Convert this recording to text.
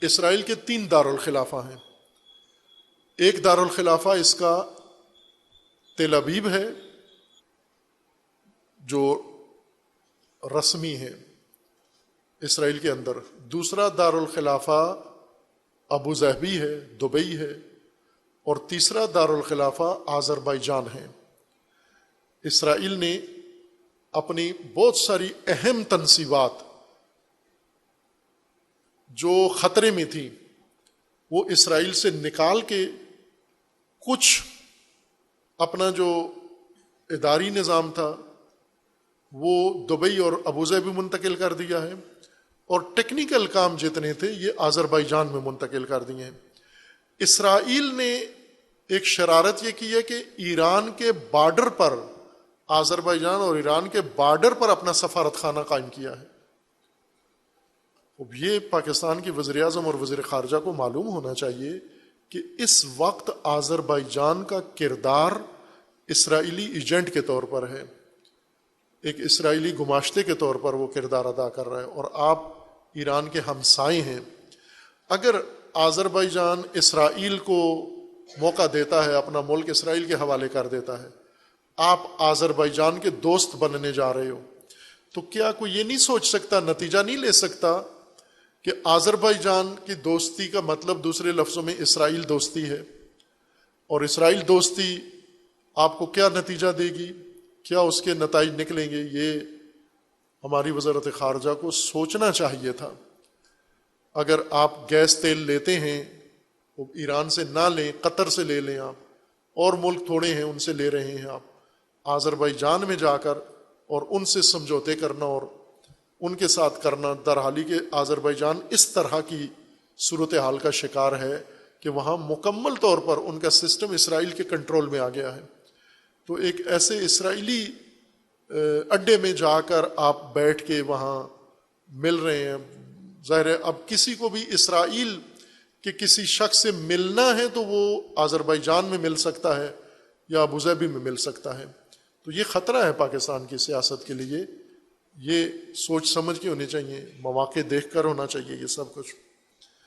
اسرائیل کے 3 دارالخلافہ ہیں. ایک دارالخلافہ اس کا تل ابیب ہے جو رسمی ہے اسرائیل کے اندر. دوسرا دارالخلافہ ابو ظہبی ہے، دبئی ہے. اور تیسرا دارالخلافہ آذربائیجان ہے. اسرائیل نے اپنی بہت ساری اہم تنصیبات جو خطرے میں تھیں وہ اسرائیل سے نکال کے کچھ اپنا جو اداری نظام تھا وہ دبئی اور ابوظہبی منتقل کر دیا ہے، اور ٹیکنیکل کام جتنے تھے یہ آذربائیجان میں منتقل کر دیے ہیں. اسرائیل نے ایک شرارت یہ کی ہے کہ ایران کے بارڈر پر، آذربائیجان اور ایران کے بارڈر پر اپنا سفارت خانہ قائم کیا ہے. اب یہ پاکستان کی وزیر اعظم اور وزیر خارجہ کو معلوم ہونا چاہیے کہ اس وقت آذربائیجان کا کردار اسرائیلی ایجنٹ کے طور پر ہے، ایک اسرائیلی گماشتے کے طور پر وہ کردار ادا کر رہا ہے، اور آپ ایران کے ہمسائے ہیں. اگر آذربائیجان اسرائیل کو موقع دیتا ہے، اپنا ملک اسرائیل کے حوالے کر دیتا ہے، آپ آذربائیجان کے دوست بننے جا رہے ہو، تو کیا کوئی یہ نہیں سوچ سکتا، نتیجہ نہیں لے سکتا کہ آذربائیجان کی دوستی کا مطلب دوسرے لفظوں میں اسرائیل دوستی ہے، اور اسرائیل دوستی آپ کو کیا نتیجہ دے گی، کیا اس کے نتائج نکلیں گے؟ یہ ہماری وزارت خارجہ کو سوچنا چاہیے تھا. اگر آپ گیس تیل لیتے ہیں وہ ایران سے نہ لیں، قطر سے لے لیں، آپ اور ملک تھوڑے ہیں ان سے لے رہے ہیں، آپ آذربائیجان میں جا کر اور ان سے سمجھوتے کرنا اور ان کے ساتھ کرنا، در حالی کہ آذربائیجان اس طرح کی صورتحال کا شکار ہے کہ وہاں مکمل طور پر ان کا سسٹم اسرائیل کے کنٹرول میں آ گیا ہے. تو ایک ایسے اسرائیلی اڈے میں جا کر آپ بیٹھ کے وہاں مل رہے ہیں. ظاہر ہے اب کسی کو بھی اسرائیل کے کسی شخص سے ملنا ہے تو وہ آذربائیجان میں مل سکتا ہے یا ابوظہبی میں مل سکتا ہے. تو یہ خطرہ ہے پاکستان کی سیاست کے لیے. یہ سوچ سمجھ کے ہونی چاہیے، مواقع دیکھ کر ہونا چاہیے یہ سب کچھ.